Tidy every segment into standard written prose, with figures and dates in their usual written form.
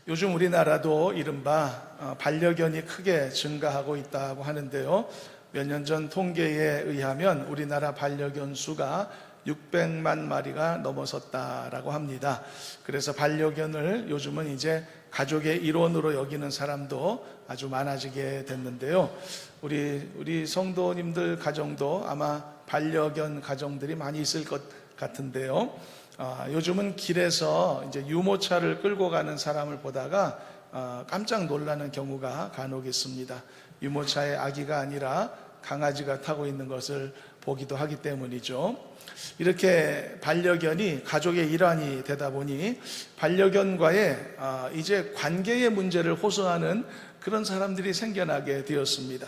요즘 우리나라도 이른바 반려견이 크게 증가하고 있다고 하는데요. 몇 년 전 통계에 의하면 우리나라 반려견 수가 600만 마리가 넘어섰다라고 합니다. 그래서 반려견을 요즘은 이제 가족의 일원으로 여기는 사람도 아주 많아지게 됐는데요. 우리 성도님들 가정도 아마 반려견 가정들이 많이 있을 것 같은데요. 요즘은 길에서 이제 유모차를 끌고 가는 사람을 보다가 깜짝 놀라는 경우가 간혹 있습니다. 유모차에 아기가 아니라 강아지가 타고 있는 것을 보기도 하기 때문이죠. 이렇게 반려견이 가족의 일환이 되다 보니 반려견과의 이제 관계의 문제를 호소하는 그런 사람들이 생겨나게 되었습니다.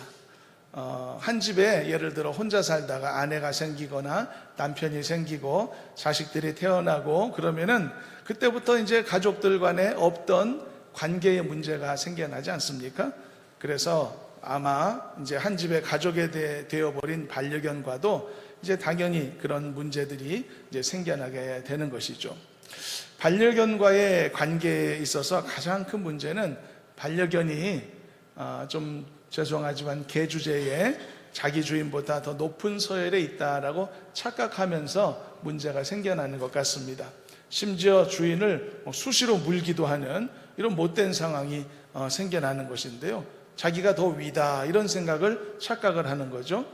한 집에 예를 들어 혼자 살다가 아내가 생기거나 남편이 생기고 자식들이 태어나고 그러면은 그때부터 이제 가족들 간에 없던 관계의 문제가 생겨나지 않습니까? 그래서 아마 이제 한 집의 가족에 되어버린 반려견과도 이제 당연히 그런 문제들이 이제 생겨나게 되는 것이죠. 반려견과의 관계에 있어서 가장 큰 문제는 반려견이 좀 죄송하지만 개 주제에 자기 주인보다 더 높은 서열에 있다라고 착각하면서 문제가 생겨나는 것 같습니다. 심지어 주인을 수시로 물기도 하는 이런 못된 상황이 생겨나는 것인데요. 자기가 더 위다 이런 생각을 착각을 하는 거죠.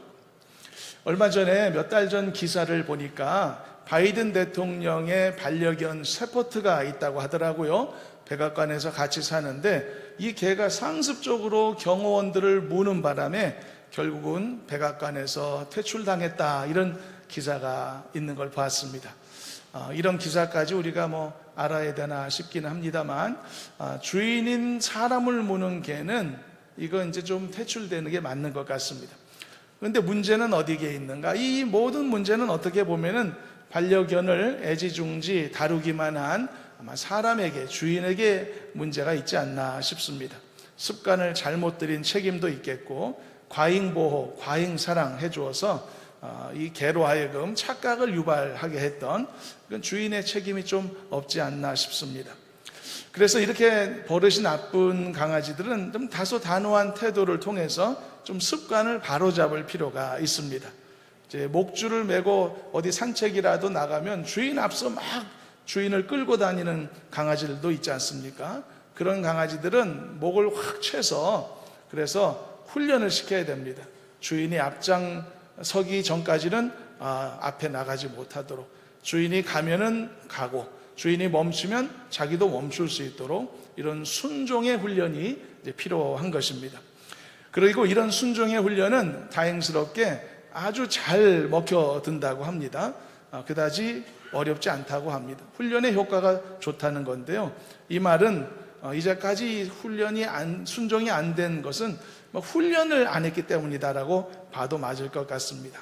얼마 전에 몇 달 전 기사를 보니까 바이든 대통령의 반려견 셰퍼드가 있다고 하더라고요. 백악관에서 같이 사는데 이 개가 상습적으로 경호원들을 무는 바람에 결국은 백악관에서 퇴출당했다 이런 기사가 있는 걸 봤습니다. 이런 기사까지 우리가 알아야 되나 싶기는 합니다만 주인인 사람을 무는 개는 이거 이제 좀 퇴출되는 게 맞는 것 같습니다. 그런데 문제는 어디에 있는가? 이 모든 문제는 어떻게 보면은 반려견을 애지중지 다루기만 한 아마 사람에게, 주인에게 문제가 있지 않나 싶습니다. 습관을 잘못 들인 책임도 있겠고 과잉보호, 과잉사랑 해주어서 이 개로 하여금 착각을 유발하게 했던 그건 주인의 책임이 좀 없지 않나 싶습니다. 그래서 이렇게 버릇이 나쁜 강아지들은 좀 다소단호한 태도를 통해서 좀 습관을 바로잡을 필요가 있습니다. 이제 목줄을 매고 어디 산책이라도 나가면 주인 앞서 막 주인을 끌고 다니는 강아지들도 있지 않습니까? 그런 강아지들은 목을 확 채서 그래서 훈련을 시켜야 됩니다. 주인이 앞장서기 전까지는 앞에 나가지 못하도록, 주인이 가면은 가고 주인이 멈추면 자기도 멈출 수 있도록 이런 순종의 훈련이 이제 필요한 것입니다. 그리고 이런 순종의 훈련은 다행스럽게 아주 잘 먹혀든다고 합니다. 그다지 어렵지 않다고 합니다. 훈련의 효과가 좋다는 건데요. 이 말은 이제까지 순종이 안 된 것은 훈련을 안 했기 때문이다라고 봐도 맞을 것 같습니다.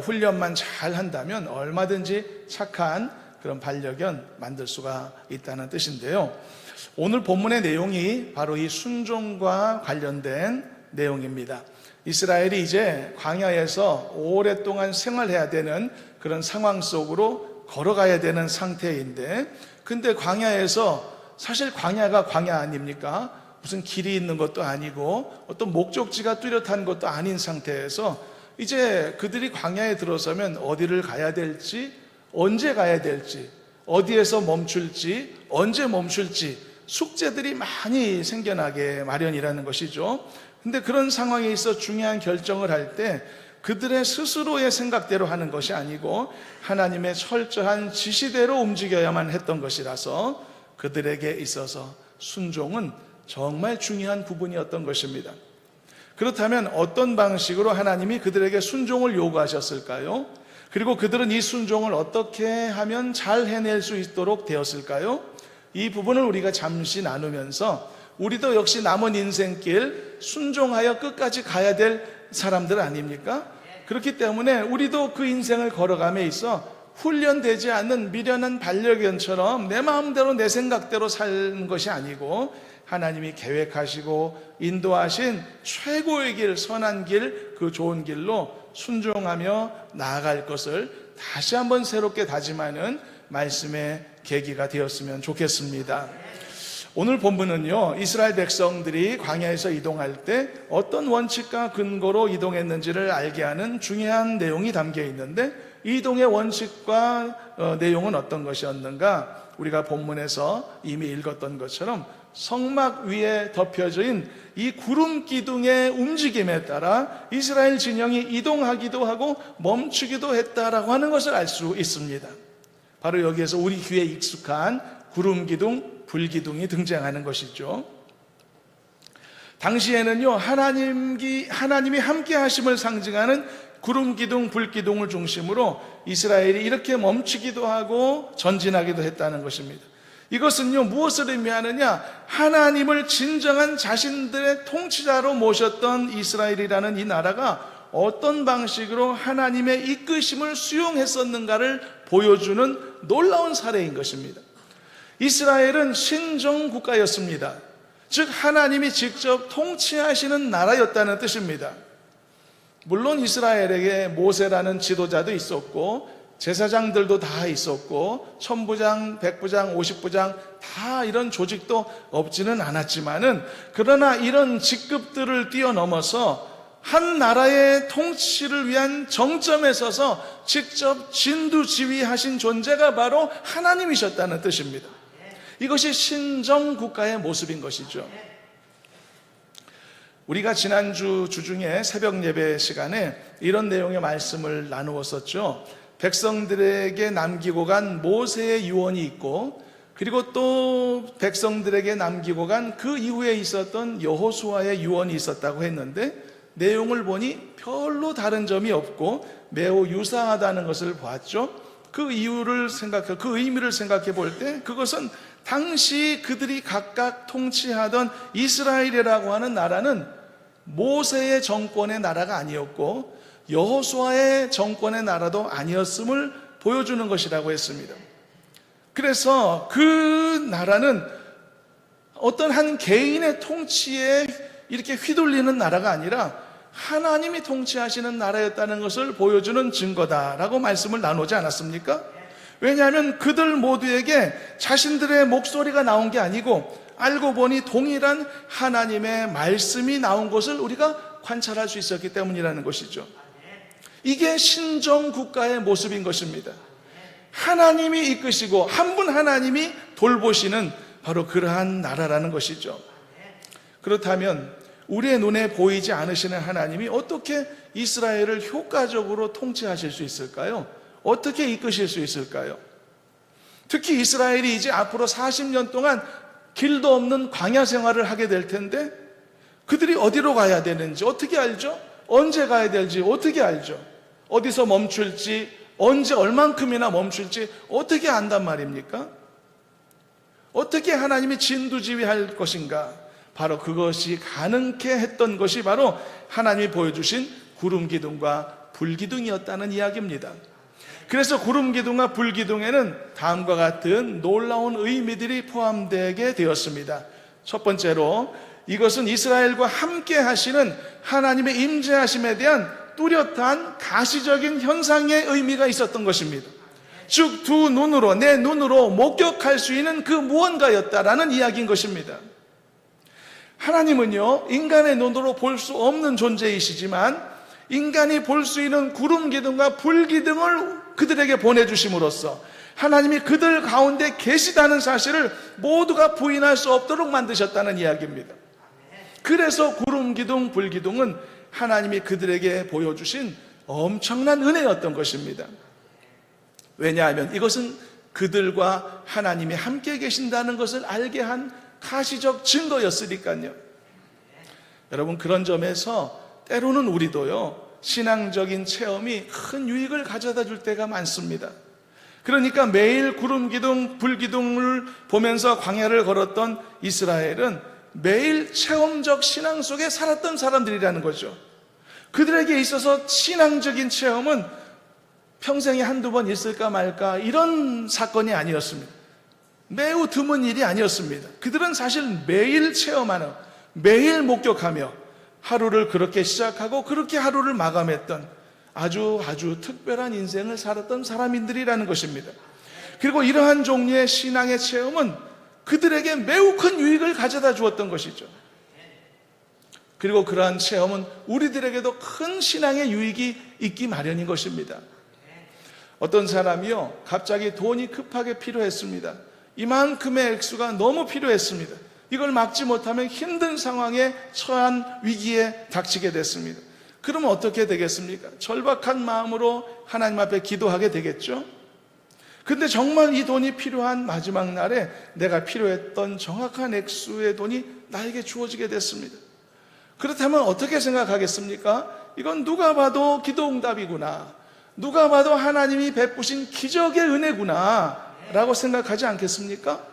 훈련만 잘 한다면 얼마든지 착한 그런 반려견 만들 수가 있다는 뜻인데요. 오늘 본문의 내용이 바로 이 순종과 관련된 내용입니다. 이스라엘이 이제 광야에서 오랫동안 생활해야 되는 그런 상황 속으로 걸어가야 되는 상태인데, 근데 광야에서 사실 광야가 광야 아닙니까? 무슨 길이 있는 것도 아니고 어떤 목적지가 뚜렷한 것도 아닌 상태에서 이제 그들이 광야에 들어서면 어디를 가야 될지, 언제 가야 될지, 어디에서 멈출지, 언제 멈출지 숙제들이 많이 생겨나게 마련이라는 것이죠. 근데 그런 상황에 있어 중요한 결정을 할 때 그들의 스스로의 생각대로 하는 것이 아니고 하나님의 철저한 지시대로 움직여야만 했던 것이라서 그들에게 있어서 순종은 정말 중요한 부분이었던 것입니다. 그렇다면 어떤 방식으로 하나님이 그들에게 순종을 요구하셨을까요? 그리고 그들은 이 순종을 어떻게 하면 잘 해낼 수 있도록 되었을까요? 이 부분을 우리가 잠시 나누면서 우리도 역시 남은 인생길 순종하여 끝까지 가야 될 사람들 아닙니까? 그렇기 때문에 우리도 그 인생을 걸어감에 있어 훈련되지 않는 미련한 반려견처럼 내 마음대로 내 생각대로 사는 것이 아니고 하나님이 계획하시고 인도하신 최고의 길, 선한 길, 그 좋은 길로 순종하며 나아갈 것을 다시 한번 새롭게 다짐하는 말씀의 계기가 되었으면 좋겠습니다. 오늘 본문은요, 이스라엘 백성들이 광야에서 이동할 때 어떤 원칙과 근거로 이동했는지를 알게 하는 중요한 내용이 담겨 있는데, 이동의 원칙과 내용은 어떤 것이었는가? 우리가 본문에서 이미 읽었던 것처럼 성막 위에 덮여진 이 구름 기둥의 움직임에 따라 이스라엘 진영이 이동하기도 하고 멈추기도 했다라고 하는 것을 알 수 있습니다. 바로 여기에서 우리 귀에 익숙한 구름 기둥, 불 기둥이 등장하는 것이죠. 당시에는요, 하나님이 함께 하심을 상징하는 구름 기둥, 불 기둥을 중심으로 이스라엘이 이렇게 멈추기도 하고 전진하기도 했다는 것입니다. 이것은요, 무엇을 의미하느냐? 하나님을 진정한 자신들의 통치자로 모셨던 이스라엘이라는 이 나라가 어떤 방식으로 하나님의 이끄심을 수용했었는가를 보여주는 놀라운 사례인 것입니다. 이스라엘은 신정 국가였습니다. 즉 하나님이 직접 통치하시는 나라였다는 뜻입니다. 물론 이스라엘에게 모세라는 지도자도 있었고 제사장들도 다 있었고 천부장, 백부장, 50부장 다 이런 조직도 없지는 않았지만은, 그러나 이런 직급들을 뛰어넘어서 한 나라의 통치를 위한 정점에 서서 직접 진두지휘하신 존재가 바로 하나님이셨다는 뜻입니다. 이것이 신정국가의 모습인 것이죠. 우리가 지난주 주중에 새벽 예배 시간에 이런 내용의 말씀을 나누었었죠. 백성들에게 남기고 간 모세의 유언이 있고, 그리고 또 백성들에게 남기고 간 그 이후에 있었던 여호수아의 유언이 있었다고 했는데, 내용을 보니 별로 다른 점이 없고 매우 유사하다는 것을 보았죠. 그 의미를 생각해 볼 때 그것은 당시 그들이 각각 통치하던 이스라엘이라고 하는 나라는 모세의 정권의 나라가 아니었고 여호수아의 정권의 나라도 아니었음을 보여주는 것이라고 했습니다. 그래서 그 나라는 어떤 한 개인의 통치에 이렇게 휘둘리는 나라가 아니라 하나님이 통치하시는 나라였다는 것을 보여주는 증거다라고 말씀을 나누지 않았습니까? 왜냐하면 그들 모두에게 자신들의 목소리가 나온 게 아니고 알고 보니 동일한 하나님의 말씀이 나온 것을 우리가 관찰할 수 있었기 때문이라는 것이죠. 이게 신정국가의 모습인 것입니다. 하나님이 이끄시고 한 분 하나님이 돌보시는 바로 그러한 나라라는 것이죠. 그렇다면 우리의 눈에 보이지 않으시는 하나님이 어떻게 이스라엘을 효과적으로 통치하실 수 있을까요? 어떻게 이끄실 수 있을까요? 특히 이스라엘이 이제 앞으로 40년 동안 길도 없는 광야 생활을 하게 될 텐데, 그들이 어디로 가야 되는지 어떻게 알죠? 언제 가야 될지 어떻게 알죠? 어디서 멈출지, 언제 얼만큼이나 멈출지 어떻게 안단 말입니까? 어떻게 하나님이 진두지휘할 것인가? 바로 그것이 가능케 했던 것이 바로 하나님이 보여주신 구름기둥과 불기둥이었다는 이야기입니다. 그래서 구름기둥과 불기둥에는 다음과 같은 놀라운 의미들이 포함되게 되었습니다. 첫 번째로, 이것은 이스라엘과 함께 하시는 하나님의 임재하심에 대한 뚜렷한 가시적인 현상의 의미가 있었던 것입니다. 즉 두 눈으로, 내 눈으로 목격할 수 있는 그 무언가였다라는 이야기인 것입니다. 하나님은요, 인간의 눈으로 볼 수 없는 존재이시지만 인간이 볼 수 있는 구름기둥과 불기둥을 그들에게 보내주심으로써 하나님이 그들 가운데 계시다는 사실을 모두가 부인할 수 없도록 만드셨다는 이야기입니다. 그래서 구름기둥, 불기둥은 하나님이 그들에게 보여주신 엄청난 은혜였던 것입니다. 왜냐하면 이것은 그들과 하나님이 함께 계신다는 것을 알게 한 가시적 증거였으니까요. 여러분, 그런 점에서 때로는 우리도요, 신앙적인 체험이 큰 유익을 가져다 줄 때가 많습니다. 그러니까 매일 구름기둥, 불기둥을 보면서 광야를 걸었던 이스라엘은 매일 체험적 신앙 속에 살았던 사람들이라는 거죠. 그들에게 있어서 신앙적인 체험은 평생에 한두 번 있을까 말까 이런 사건이 아니었습니다. 매우 드문 일이 아니었습니다. 그들은 사실 매일 체험하는, 매일 목격하며 하루를 그렇게 시작하고 그렇게 하루를 마감했던 아주 특별한 인생을 살았던 사람들이라는 것입니다. 그리고 이러한 종류의 신앙의 체험은 그들에게 매우 큰 유익을 가져다 주었던 것이죠. 그리고 그러한 체험은 우리들에게도 큰 신앙의 유익이 있기 마련인 것입니다. 어떤 사람이요, 갑자기 돈이 급하게 필요했습니다. 이만큼의 액수가 너무 필요했습니다. 이걸 막지 못하면 힘든 상황에 처한 위기에 닥치게 됐습니다. 그러면 어떻게 되겠습니까? 절박한 마음으로 하나님 앞에 기도하게 되겠죠? 근데 정말 이 돈이 필요한 마지막 날에 내가 필요했던 정확한 액수의 돈이 나에게 주어지게 됐습니다. 그렇다면 어떻게 생각하겠습니까? 이건 누가 봐도 기도응답이구나, 누가 봐도 하나님이 베푸신 기적의 은혜구나 라고 생각하지 않겠습니까?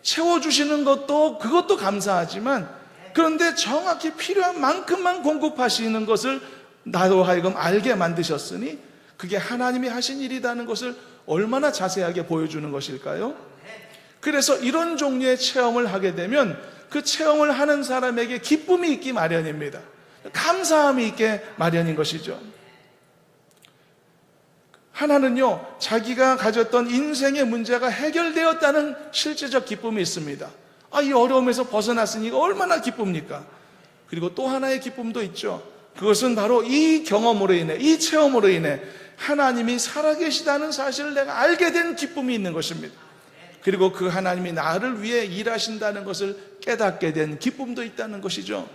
채워주시는 것도 그것도 감사하지만, 그런데 정확히 필요한 만큼만 공급하시는 것을 나로 하여금 알게 만드셨으니 그게 하나님이 하신 일이라는 것을 얼마나 자세하게 보여주는 것일까요? 그래서 이런 종류의 체험을 하게 되면 그 체험을 하는 사람에게 기쁨이 있기 마련입니다. 감사함이 있게 마련인 것이죠. 하나는요, 자기가 가졌던 인생의 문제가 해결되었다는 실제적 기쁨이 있습니다. 이 어려움에서 벗어났으니 이거 얼마나 기쁩니까? 그리고 또 하나의 기쁨도 있죠. 그것은 바로 이 경험으로 인해, 이 체험으로 인해 하나님이 살아계시다는 사실을 내가 알게 된 기쁨이 있는 것입니다. 그리고 그 하나님이 나를 위해 일하신다는 것을 깨닫게 된 기쁨도 있다는 것이죠.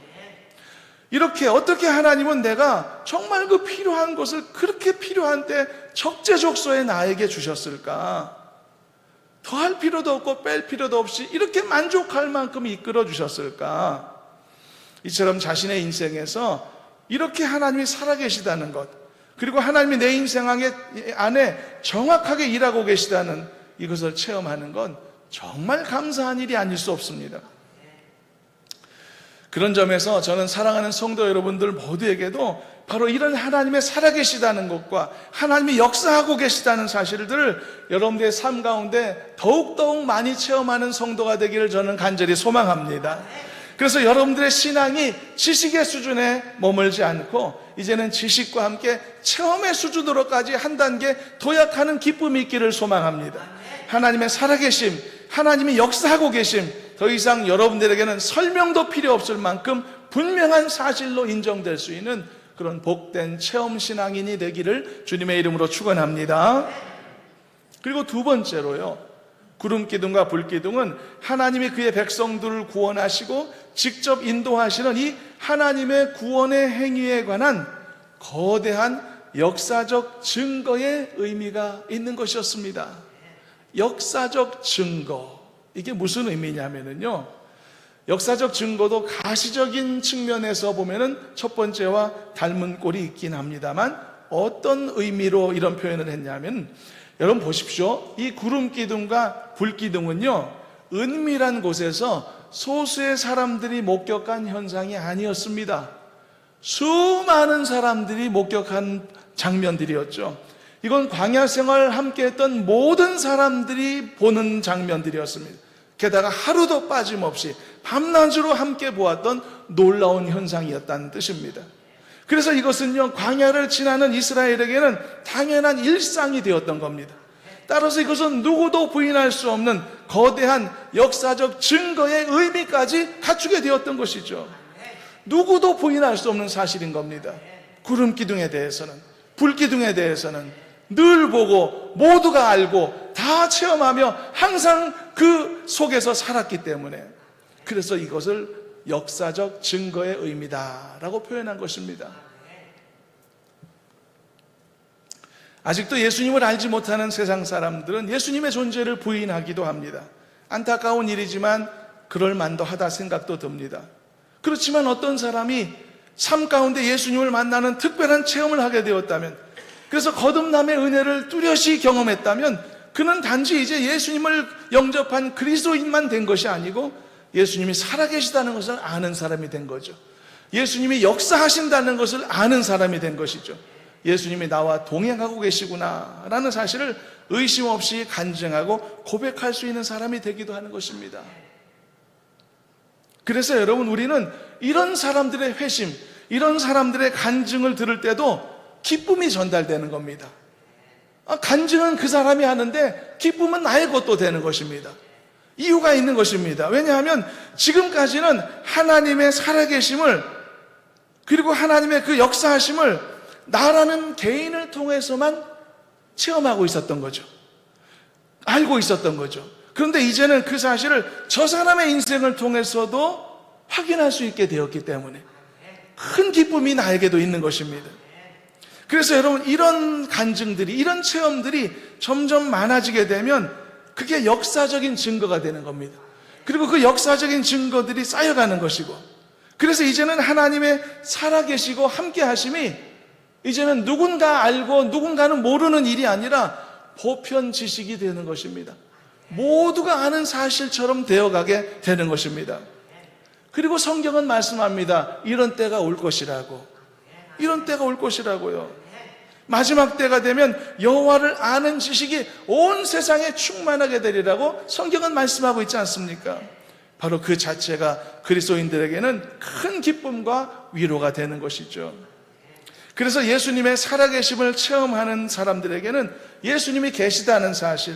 이렇게 어떻게 하나님은 내가 정말 그 필요한 것을 그렇게 필요한 때 적재적소에 나에게 주셨을까? 더할 필요도 없고 뺄 필요도 없이 이렇게 만족할 만큼 이끌어 주셨을까? 이처럼 자신의 인생에서 이렇게 하나님이 살아계시다는 것, 그리고 하나님이 내 인생 안에 정확하게 일하고 계시다는 이것을 체험하는 건 정말 감사한 일이 아닐 수 없습니다. 그런 점에서 저는 사랑하는 성도 여러분들 모두에게도 바로 이런 하나님의 살아계시다는 것과 하나님이 역사하고 계시다는 사실들을 여러분들의 삶 가운데 더욱더욱 많이 체험하는 성도가 되기를 저는 간절히 소망합니다. 그래서 여러분들의 신앙이 지식의 수준에 머물지 않고 이제는 지식과 함께 체험의 수준으로까지 한 단계 도약하는 기쁨이 있기를 소망합니다. 하나님의 살아계심, 하나님이 역사하고 계심, 더 이상 여러분들에게는 설명도 필요 없을 만큼 분명한 사실로 인정될 수 있는 그런 복된 체험 신앙인이 되기를 주님의 이름으로 축원합니다. 그리고 두 번째로요, 구름기둥과 불기둥은 하나님이 그의 백성들을 구원하시고 직접 인도하시는 이 하나님의 구원의 행위에 관한 거대한 역사적 증거의 의미가 있는 것이었습니다. 역사적 증거, 이게 무슨 의미냐면요, 역사적 증거도 가시적인 측면에서 보면은 첫 번째와 닮은 꼴이 있긴 합니다만 어떤 의미로 이런 표현을 했냐면, 여러분 보십시오. 이 구름기둥과 불기둥은요, 은밀한 곳에서 소수의 사람들이 목격한 현상이 아니었습니다. 수많은 사람들이 목격한 장면들이었죠. 이건 광야 생활 함께했던 모든 사람들이 보는 장면들이었습니다. 게다가 하루도 빠짐없이 밤낮으로 함께 보았던 놀라운 현상이었다는 뜻입니다. 그래서 이것은요, 광야를 지나는 이스라엘에게는 당연한 일상이 되었던 겁니다. 따라서 이것은 누구도 부인할 수 없는 거대한 역사적 증거의 의미까지 갖추게 되었던 것이죠. 누구도 부인할 수 없는 사실인 겁니다. 구름기둥에 대해서는, 불기둥에 대해서는 늘 보고 모두가 알고 다 체험하며 항상 그 속에서 살았기 때문에, 그래서 이것을 역사적 증거의 의미다라고 표현한 것입니다. 아직도 예수님을 알지 못하는 세상 사람들은 예수님의 존재를 부인하기도 합니다. 안타까운 일이지만 그럴 만도 하다 생각도 듭니다. 그렇지만 어떤 사람이 삶 가운데 예수님을 만나는 특별한 체험을 하게 되었다면, 그래서 거듭남의 은혜를 뚜렷이 경험했다면, 그는 단지 이제 예수님을 영접한 그리스도인만 된 것이 아니고 예수님이 살아계시다는 것을 아는 사람이 된 거죠. 예수님이 역사하신다는 것을 아는 사람이 된 것이죠. 예수님이 나와 동행하고 계시구나 라는 사실을 의심 없이 간증하고 고백할 수 있는 사람이 되기도 하는 것입니다. 그래서 여러분, 우리는 이런 사람들의 회심, 이런 사람들의 간증을 들을 때도 기쁨이 전달되는 겁니다. 간증은 그 사람이 하는데 기쁨은 나의 것도 되는 것입니다. 이유가 있는 것입니다. 왜냐하면 지금까지는 하나님의 살아계심을, 그리고 하나님의 그 역사하심을 나라는 개인을 통해서만 체험하고 있었던 거죠. 알고 있었던 거죠. 그런데 이제는 그 사실을 저 사람의 인생을 통해서도 확인할 수 있게 되었기 때문에 큰 기쁨이 나에게도 있는 것입니다. 그래서 여러분, 이런 간증들이, 이런 체험들이 점점 많아지게 되면 그게 역사적인 증거가 되는 겁니다. 그리고 그 역사적인 증거들이 쌓여가는 것이고, 그래서 이제는 하나님의 살아계시고 함께 하심이 이제는 누군가 알고 누군가는 모르는 일이 아니라 보편 지식이 되는 것입니다. 모두가 아는 사실처럼 되어가게 되는 것입니다. 그리고 성경은 말씀합니다. 이런 때가 올 것이라고. 이런 때가 올 것이라고요. 마지막 때가 되면 여호와를 아는 지식이 온 세상에 충만하게 되리라고 성경은 말씀하고 있지 않습니까? 바로 그 자체가 그리스도인들에게는 큰 기쁨과 위로가 되는 것이죠. 그래서 예수님의 살아계심을 체험하는 사람들에게는 예수님이 계시다는 사실,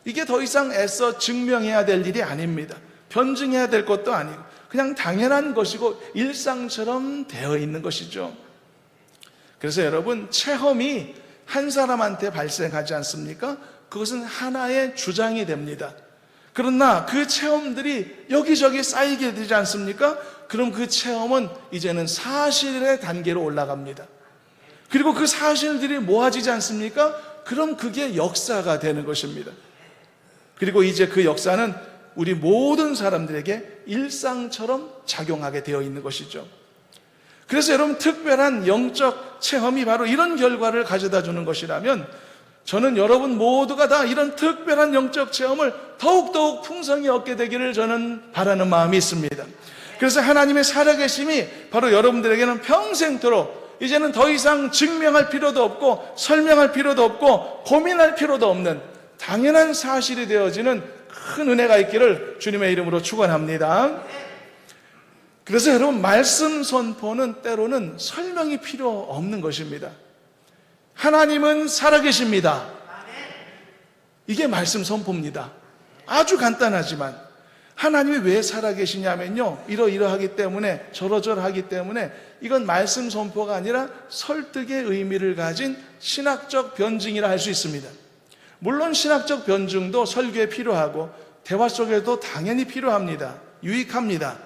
이게 더 이상 애써 증명해야 될 일이 아닙니다. 변증해야 될 것도 아니고 그냥 당연한 것이고 일상처럼 되어 있는 것이죠. 그래서 여러분, 체험이 한 사람한테 발생하지 않습니까? 그것은 하나의 주장이 됩니다. 그러나 그 체험들이 여기저기 쌓이게 되지 않습니까? 그럼 그 체험은 이제는 사실의 단계로 올라갑니다. 그리고 그 사실들이 모아지지 않습니까? 그럼 그게 역사가 되는 것입니다. 그리고 이제 그 역사는 우리 모든 사람들에게 일상처럼 작용하게 되어 있는 것이죠. 그래서 여러분, 특별한 영적 체험이 바로 이런 결과를 가져다 주는 것이라면 저는 여러분 모두가 다 이런 특별한 영적 체험을 더욱더욱 풍성히 얻게 되기를 저는 바라는 마음이 있습니다. 그래서 하나님의 살아계심이 바로 여러분들에게는 평생토록 이제는 더 이상 증명할 필요도 없고 설명할 필요도 없고 고민할 필요도 없는 당연한 사실이 되어지는 큰 은혜가 있기를 주님의 이름으로 축원합니다. 그래서 여러분, 말씀 선포는 때로는 설명이 필요 없는 것입니다. 하나님은 살아계십니다. 이게 말씀 선포입니다. 아주 간단하지만 하나님이 왜 살아계시냐면요, 이러이러하기 때문에, 저러저러하기 때문에, 이건 말씀 선포가 아니라 설득의 의미를 가진 신학적 변증이라 할 수 있습니다. 물론 신학적 변증도 설교에 필요하고 대화 속에도 당연히 필요합니다. 유익합니다.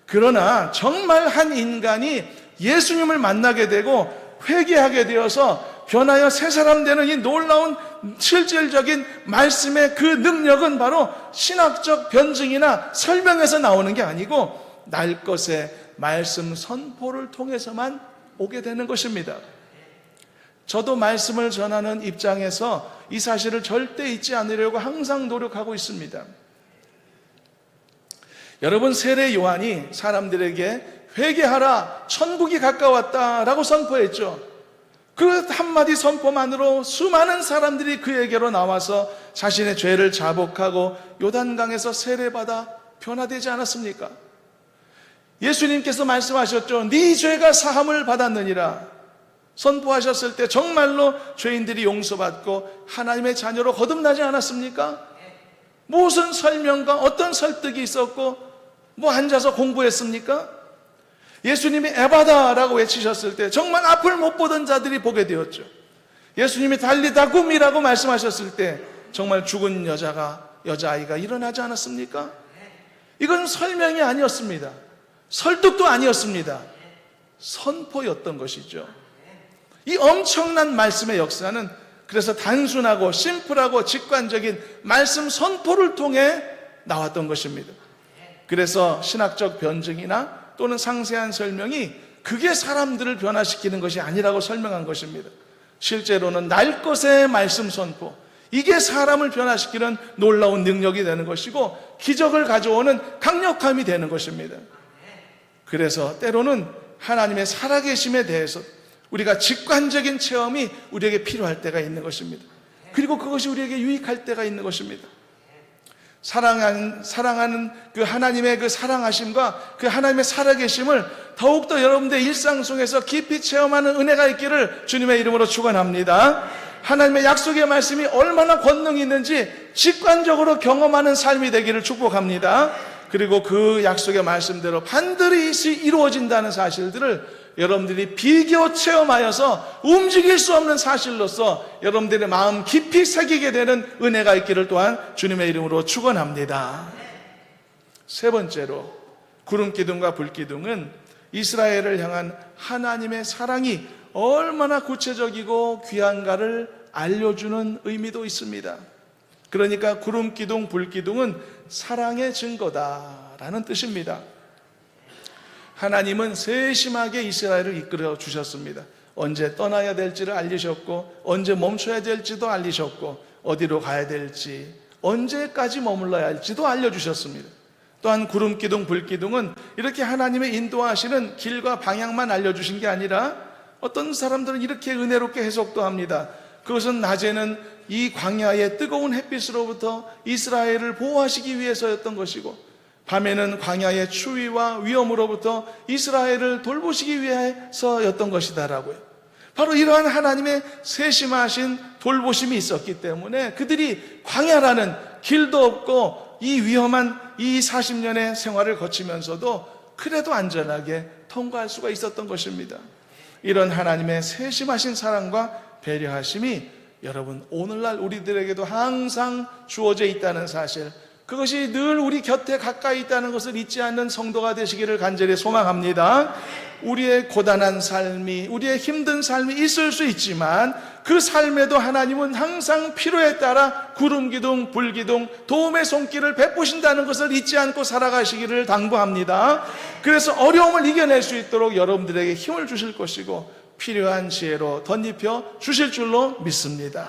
그러나 정말 한 인간이 예수님을 만나게 되고 회개하게 되어서 변하여 새 사람 되는 이 놀라운 실질적인 말씀의 그 능력은 바로 신학적 변증이나 설명에서 나오는 게 아니고 날 것의 말씀 선포를 통해서만 오게 되는 것입니다. 저도 말씀을 전하는 입장에서 이 사실을 절대 잊지 않으려고 항상 노력하고 있습니다. 여러분, 세례 요한이 사람들에게 회개하라, 천국이 가까웠다라고 선포했죠. 그 한마디 선포만으로 수많은 사람들이 그에게로 나와서 자신의 죄를 자복하고 요단강에서 세례받아 변화되지 않았습니까? 예수님께서 말씀하셨죠. 네 죄가 사함을 받았느니라 선포하셨을 때 정말로 죄인들이 용서받고 하나님의 자녀로 거듭나지 않았습니까? 무슨 설명과 어떤 설득이 있었고 뭐 앉아서 공부했습니까? 예수님이 에바다라고 외치셨을 때 정말 앞을 못 보던 자들이 보게 되었죠. 예수님이 달리다 굼이라고 말씀하셨을 때 정말 죽은 여자아이가 일어나지 않았습니까? 이건 설명이 아니었습니다. 설득도 아니었습니다. 선포였던 것이죠. 이 엄청난 말씀의 역사는 그래서 단순하고 심플하고 직관적인 말씀 선포를 통해 나왔던 것입니다. 그래서 신학적 변증이나 또는 상세한 설명이 그게 사람들을 변화시키는 것이 아니라고 설명한 것입니다. 실제로는 날 것의 말씀 선포, 이게 사람을 변화시키는 놀라운 능력이 되는 것이고 기적을 가져오는 강력함이 되는 것입니다. 그래서 때로는 하나님의 살아계심에 대해서 우리가 직관적인 체험이 우리에게 필요할 때가 있는 것입니다. 그리고 그것이 우리에게 유익할 때가 있는 것입니다. 사랑하는 그 하나님의 그 사랑하심과 그 하나님의 살아계심을 더욱더 여러분들의 일상 속에서 깊이 체험하는 은혜가 있기를 주님의 이름으로 축원합니다. 하나님의 약속의 말씀이 얼마나 권능이 있는지 직관적으로 경험하는 삶이 되기를 축복합니다. 그리고 그 약속의 말씀대로 반드시 이루어진다는 사실들을 여러분들이 비교 체험하여서 움직일 수 없는 사실로서 여러분들의 마음 깊이 새기게 되는 은혜가 있기를 또한 주님의 이름으로 축원합니다. 세 번째로 구름기둥과 불기둥은 이스라엘을 향한 하나님의 사랑이 얼마나 구체적이고 귀한가를 알려주는 의미도 있습니다. 그러니까 구름기둥, 불기둥은 사랑의 증거다라는 뜻입니다. 하나님은 세심하게 이스라엘을 이끌어 주셨습니다. 언제 떠나야 될지를 알리셨고, 언제 멈춰야 될지도 알리셨고, 어디로 가야 될지, 언제까지 머물러야 할지도 알려주셨습니다. 또한 구름기둥, 불기둥은 이렇게 하나님의 인도하시는 길과 방향만 알려주신 게 아니라 어떤 사람들은 이렇게 은혜롭게 해석도 합니다. 그것은 낮에는 이 광야의 뜨거운 햇빛으로부터 이스라엘을 보호하시기 위해서였던 것이고, 밤에는 광야의 추위와 위험으로부터 이스라엘을 돌보시기 위해서였던 것이다라고요. 바로 이러한 하나님의 세심하신 돌보심이 있었기 때문에 그들이 광야라는 길도 없고 이 위험한 이 40년의 생활을 거치면서도 그래도 안전하게 통과할 수가 있었던 것입니다. 이런 하나님의 세심하신 사랑과 배려하심이 여러분 오늘날 우리들에게도 항상 주어져 있다는 사실, 그것이 늘 우리 곁에 가까이 있다는 것을 잊지 않는 성도가 되시기를 간절히 소망합니다. 우리의 고단한 삶이, 우리의 힘든 삶이 있을 수 있지만 그 삶에도 하나님은 항상 필요에 따라 구름기둥, 불기둥, 도움의 손길을 베푸신다는 것을 잊지 않고 살아가시기를 당부합니다. 그래서 어려움을 이겨낼 수 있도록 여러분들에게 힘을 주실 것이고 필요한 지혜로 덧입혀 주실 줄로 믿습니다.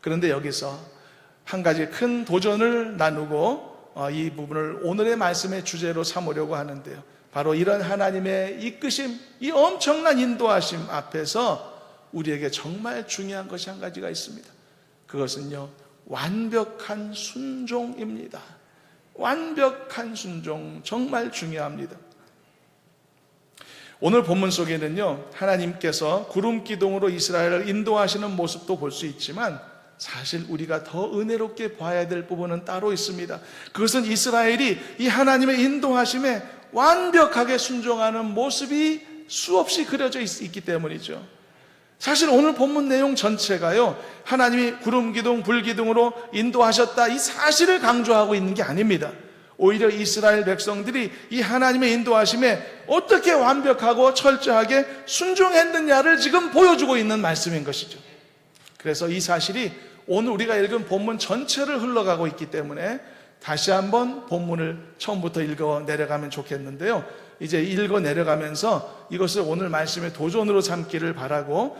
그런데 여기서 한 가지 큰 도전을 나누고 이 부분을 오늘의 말씀의 주제로 삼으려고 하는데요. 바로 이런 하나님의 이끄심, 이 엄청난 인도하심 앞에서 우리에게 정말 중요한 것이 한 가지가 있습니다. 그것은요, 완벽한 순종입니다. 완벽한 순종, 정말 중요합니다. 오늘 본문 속에는요, 하나님께서 구름기둥으로 이스라엘을 인도하시는 모습도 볼 수 있지만 사실 우리가 더 은혜롭게 봐야 될 부분은 따로 있습니다. 그것은 이스라엘이 이 하나님의 인도하심에 완벽하게 순종하는 모습이 수없이 그려져 있기 때문이죠. 사실 오늘 본문 내용 전체가요, 하나님이 구름기둥, 불기둥으로 인도하셨다 이 사실을 강조하고 있는 게 아닙니다. 오히려 이스라엘 백성들이 이 하나님의 인도하심에 어떻게 완벽하고 철저하게 순종했느냐를 지금 보여주고 있는 말씀인 것이죠. 그래서 이 사실이 오늘 우리가 읽은 본문 전체를 흘러가고 있기 때문에 다시 한번 본문을 처음부터 읽어 내려가면 좋겠는데요. 이제 읽어 내려가면서 이것을 오늘 말씀의 도전으로 삼기를 바라고,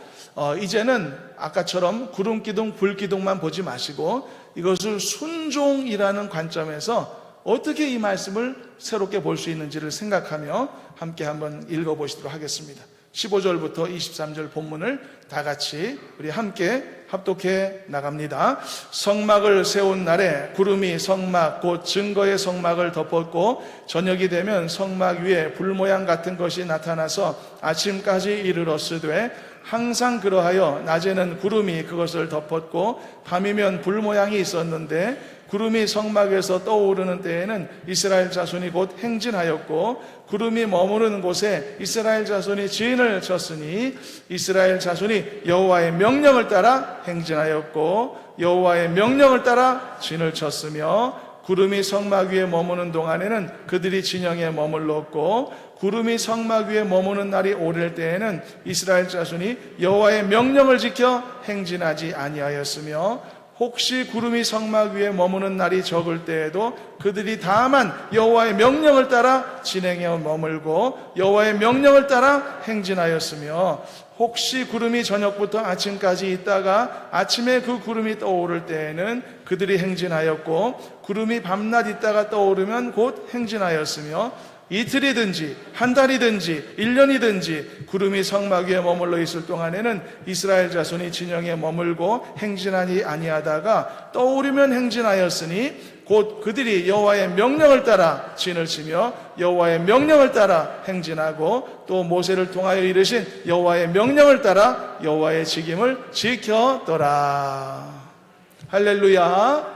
이제는 아까처럼 구름기둥, 불기둥만 보지 마시고 이것을 순종이라는 관점에서 어떻게 이 말씀을 새롭게 볼 수 있는지를 생각하며 함께 한번 읽어보시도록 하겠습니다. 15절부터 23절 본문을 다 같이 우리 함께 합독해 나갑니다. 성막을 세운 날에 구름이 성막 곧 증거의 성막을 덮었고 저녁이 되면 성막 위에 불 모양 같은 것이 나타나서 아침까지 이르렀으되 항상 그러하여 낮에는 구름이 그것을 덮었고 밤이면 불 모양이 있었는데 구름이 성막에서 떠오르는 때에는 이스라엘 자손이 곧 행진하였고 구름이 머무르는 곳에 이스라엘 자손이 진을 쳤으니 이스라엘 자손이 여호와의 명령을 따라 행진하였고 여호와의 명령을 따라 진을 쳤으며 구름이 성막 위에 머무는 동안에는 그들이 진영에 머물렀고 구름이 성막 위에 머무는 날이 오를 때에는 이스라엘 자손이 여호와의 명령을 지켜 행진하지 아니하였으며 혹시 구름이 성막 위에 머무는 날이 적을 때에도 그들이 다만 여호와의 명령을 따라 진행해 머물고 여호와의 명령을 따라 행진하였으며 혹시 구름이 저녁부터 아침까지 있다가 아침에 그 구름이 떠오를 때에는 그들이 행진하였고 구름이 밤낮 있다가 떠오르면 곧 행진하였으며 이틀이든지 한 달이든지 1년이든지 구름이 성막 위에 머물러 있을 동안에는 이스라엘 자손이 진영에 머물고 행진하니 아니하다가 떠오르면 행진하였으니 곧 그들이 여호와의 명령을 따라 진을 치며 여호와의 명령을 따라 행진하고 또 모세를 통하여 이르신 여호와의 명령을 따라 여호와의 직임을 지켰더라. 할렐루야.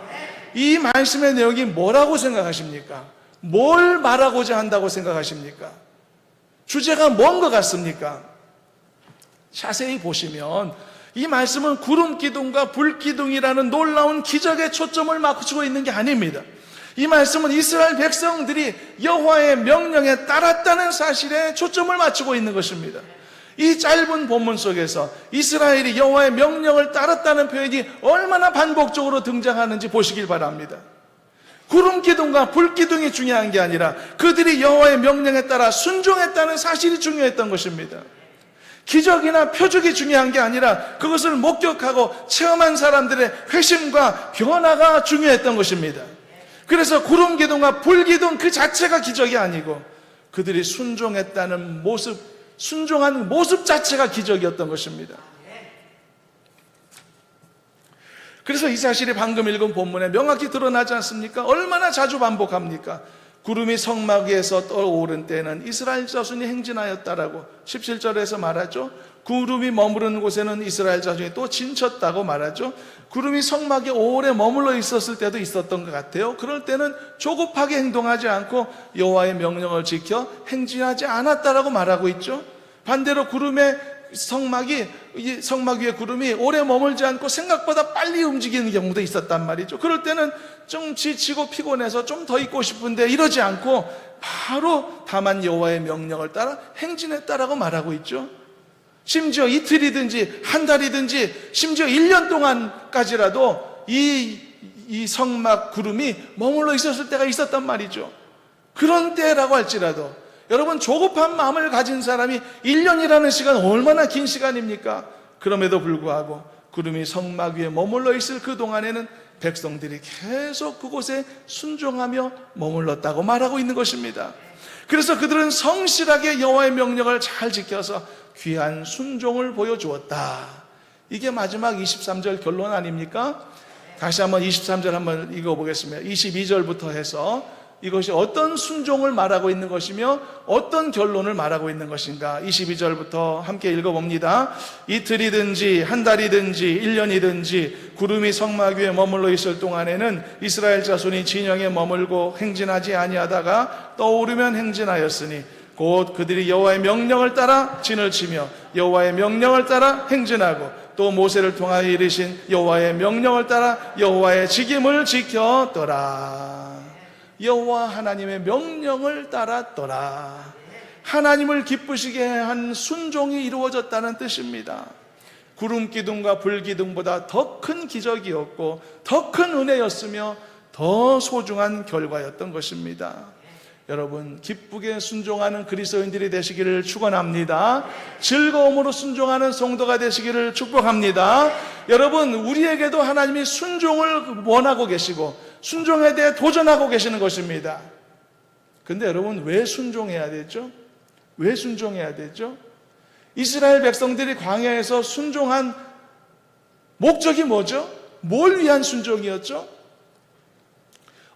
이 말씀의 내용이 뭐라고 생각하십니까? 뭘 말하고자 한다고 생각하십니까? 주제가 뭔 것 같습니까? 자세히 보시면 이 말씀은 구름 기둥과 불 기둥이라는 놀라운 기적에 초점을 맞추고 있는 게 아닙니다. 이 말씀은 이스라엘 백성들이 여호와의 명령에 따랐다는 사실에 초점을 맞추고 있는 것입니다. 이 짧은 본문 속에서 이스라엘이 여호와의 명령을 따랐다는 표현이 얼마나 반복적으로 등장하는지 보시길 바랍니다. 구름 기둥과 불 기둥이 중요한 게 아니라 그들이 여호와의 명령에 따라 순종했다는 사실이 중요했던 것입니다. 기적이나 표적이 중요한 게 아니라 그것을 목격하고 체험한 사람들의 회심과 변화가 중요했던 것입니다. 그래서 구름 기둥과 불 기둥 그 자체가 기적이 아니고 그들이 순종했다는 모습, 순종한 모습 자체가 기적이었던 것입니다. 그래서 이 사실이 방금 읽은 본문에 명확히 드러나지 않습니까? 얼마나 자주 반복합니까? 구름이 성막 위에서 떠오른 때는 이스라엘 자손이 행진하였다라고 17절에서 말하죠. 구름이 머무르는 곳에는 이스라엘 자손이 또 진쳤다고 말하죠. 구름이 성막에 오래 머물러 있었을 때도 있었던 것 같아요. 그럴 때는 조급하게 행동하지 않고 여호와의 명령을 지켜 행진하지 않았다라고 말하고 있죠. 반대로 성막 위에 구름이 오래 머물지 않고 생각보다 빨리 움직이는 경우도 있었단 말이죠. 그럴 때는 좀 지치고 피곤해서 좀 더 있고 싶은데 이러지 않고 바로 다만 여호와의 명령을 따라 행진했다라고 말하고 있죠. 심지어 이틀이든지 한 달이든지 심지어 1년 동안까지라도 이 성막 구름이 머물러 있었을 때가 있었단 말이죠. 그런 때라고 할지라도 여러분, 조급한 마음을 가진 사람이 1년이라는 시간 얼마나 긴 시간입니까? 그럼에도 불구하고 구름이 성막 위에 머물러 있을 그 동안에는 백성들이 계속 그곳에 순종하며 머물렀다고 말하고 있는 것입니다. 그래서 그들은 성실하게 여호와의 명령을 잘 지켜서 귀한 순종을 보여주었다. 이게 마지막 23절 결론 아닙니까? 다시 한번 23절 한번 읽어보겠습니다. 22절부터 해서 이것이 어떤 순종을 말하고 있는 것이며 어떤 결론을 말하고 있는 것인가. 22절부터 함께 읽어봅니다. 이틀이든지 한 달이든지 1년이든지 구름이 성막 위에 머물러 있을 동안에는 이스라엘 자손이 진영에 머물고 행진하지 아니하다가 떠오르면 행진하였으니 곧 그들이 여호와의 명령을 따라 진을 치며 여호와의 명령을 따라 행진하고 또 모세를 통하여 이르신 여호와의 명령을 따라 여호와의 직임을 지켰더라. 여호와 하나님의 명령을 따랐더라. 하나님을 기쁘시게 한 순종이 이루어졌다는 뜻입니다. 구름 기둥과 불 기둥보다 더 큰 기적이었고 더 큰 은혜였으며 더 소중한 결과였던 것입니다. 여러분, 기쁘게 순종하는 그리스도인들이 되시기를 축원합니다. 즐거움으로 순종하는 성도가 되시기를 축복합니다. 여러분, 우리에게도 하나님이 순종을 원하고 계시고 순종에 대해 도전하고 계시는 것입니다. 근데 여러분, 왜 순종해야 되죠? 왜 순종해야 되죠? 이스라엘 백성들이 광야에서 순종한 목적이 뭐죠? 뭘 위한 순종이었죠?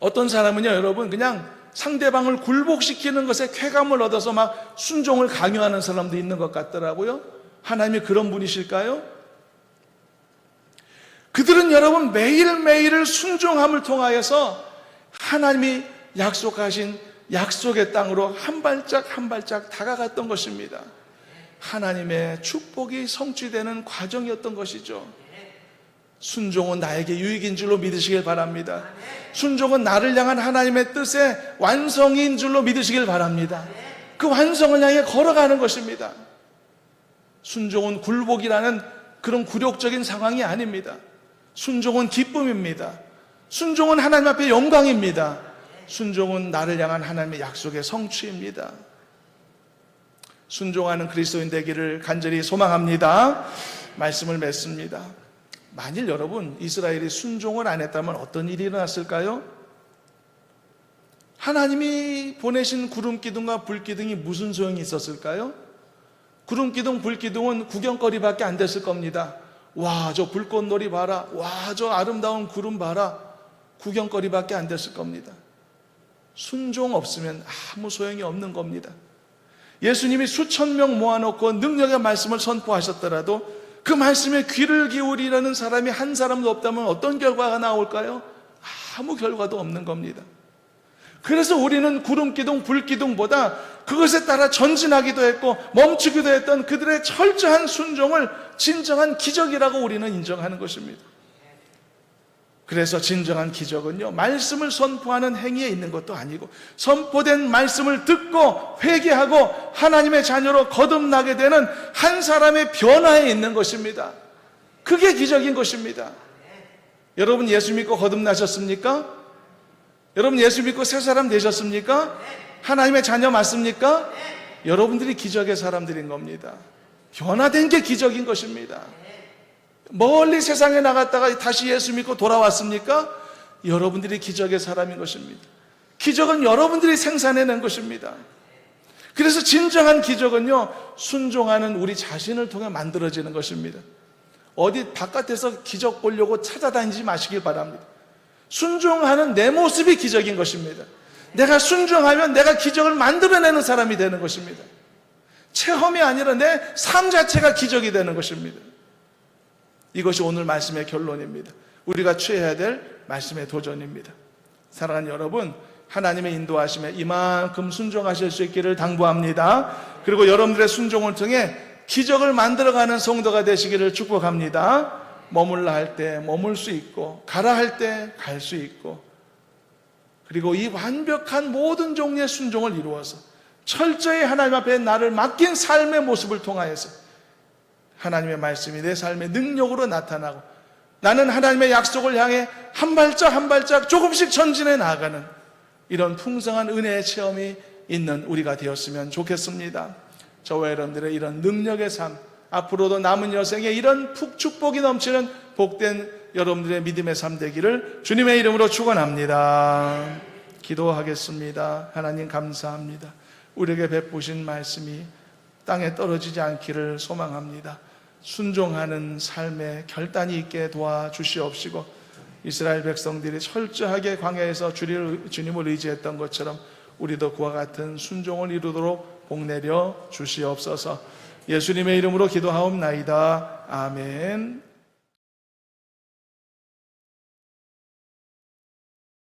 어떤 사람은요, 여러분, 그냥 상대방을 굴복시키는 것에 쾌감을 얻어서 막 순종을 강요하는 사람도 있는 것 같더라고요. 하나님이 그런 분이실까요? 그들은 여러분 매일매일을 순종함을 통하여서 하나님이 약속하신 약속의 땅으로 한 발짝 한 발짝 다가갔던 것입니다. 하나님의 축복이 성취되는 과정이었던 것이죠. 순종은 나에게 유익인 줄로 믿으시길 바랍니다. 순종은 나를 향한 하나님의 뜻의 완성인 줄로 믿으시길 바랍니다. 그 완성을 향해 걸어가는 것입니다. 순종은 굴복이라는 그런 굴욕적인 상황이 아닙니다. 순종은 기쁨입니다. 순종은 하나님 앞에 영광입니다. 순종은 나를 향한 하나님의 약속의 성취입니다. 순종하는 그리스도인 되기를 간절히 소망합니다. 말씀을 맺습니다. 만일 여러분 이스라엘이 순종을 안 했다면 어떤 일이 일어났을까요? 하나님이 보내신 구름기둥과 불기둥이 무슨 소용이 있었을까요? 구름기둥, 불기둥은 구경거리밖에 안 됐을 겁니다. 와, 저 불꽃놀이 봐라. 와, 저 아름다운 구름 봐라. 구경거리밖에 안 됐을 겁니다. 순종 없으면 아무 소용이 없는 겁니다. 예수님이 수천 명 모아놓고 능력의 말씀을 선포하셨더라도 그 말씀에 귀를 기울이려는 사람이 한 사람도 없다면 어떤 결과가 나올까요? 아무 결과도 없는 겁니다. 그래서 우리는 구름기둥, 불기둥보다 그것에 따라 전진하기도 했고 멈추기도 했던 그들의 철저한 순종을 진정한 기적이라고 우리는 인정하는 것입니다. 그래서 진정한 기적은요, 말씀을 선포하는 행위에 있는 것도 아니고 선포된 말씀을 듣고 회개하고 하나님의 자녀로 거듭나게 되는 한 사람의 변화에 있는 것입니다. 그게 기적인 것입니다. 여러분 예수 믿고 거듭나셨습니까? 여러분 예수 믿고 새 사람 되셨습니까? 하나님의 자녀 맞습니까? 여러분들이 기적의 사람들인 겁니다. 변화된 게 기적인 것입니다. 멀리 세상에 나갔다가 다시 예수 믿고 돌아왔습니까? 여러분들이 기적의 사람인 것입니다. 기적은 여러분들이 생산해낸 것입니다. 그래서 진정한 기적은요, 순종하는 우리 자신을 통해 만들어지는 것입니다. 어디 바깥에서 기적 보려고 찾아다니지 마시길 바랍니다. 순종하는 내 모습이 기적인 것입니다. 내가 순종하면 내가 기적을 만들어내는 사람이 되는 것입니다. 체험이 아니라 내 삶 자체가 기적이 되는 것입니다. 이것이 오늘 말씀의 결론입니다. 우리가 취해야 될 말씀의 도전입니다. 사랑하는 여러분, 하나님의 인도하심에 이만큼 순종하실 수 있기를 당부합니다. 그리고 여러분들의 순종을 통해 기적을 만들어가는 성도가 되시기를 축복합니다. 머물라 할 때 머물 수 있고 가라 할 때 갈 수 있고, 그리고 이 완벽한 모든 종류의 순종을 이루어서 철저히 하나님 앞에 나를 맡긴 삶의 모습을 통하여서 하나님의 말씀이 내 삶의 능력으로 나타나고 나는 하나님의 약속을 향해 한 발짝 한 발짝 조금씩 전진해 나아가는 이런 풍성한 은혜의 체험이 있는 우리가 되었으면 좋겠습니다. 저와 여러분들의 이런 능력의 삶, 앞으로도 남은 여생에 이런 축복이 넘치는 복된 여러분들의 믿음의 삶 되기를 주님의 이름으로 축원합니다. 기도하겠습니다. 하나님 감사합니다. 우리에게 베푸신 말씀이 땅에 떨어지지 않기를 소망합니다. 순종하는 삶에 결단이 있게 도와주시옵시고, 이스라엘 백성들이 철저하게 광야에서 주님을 의지했던 것처럼 우리도 그와 같은 순종을 이루도록 복내려 주시옵소서. 예수님의 이름으로 기도하옵나이다. 아멘.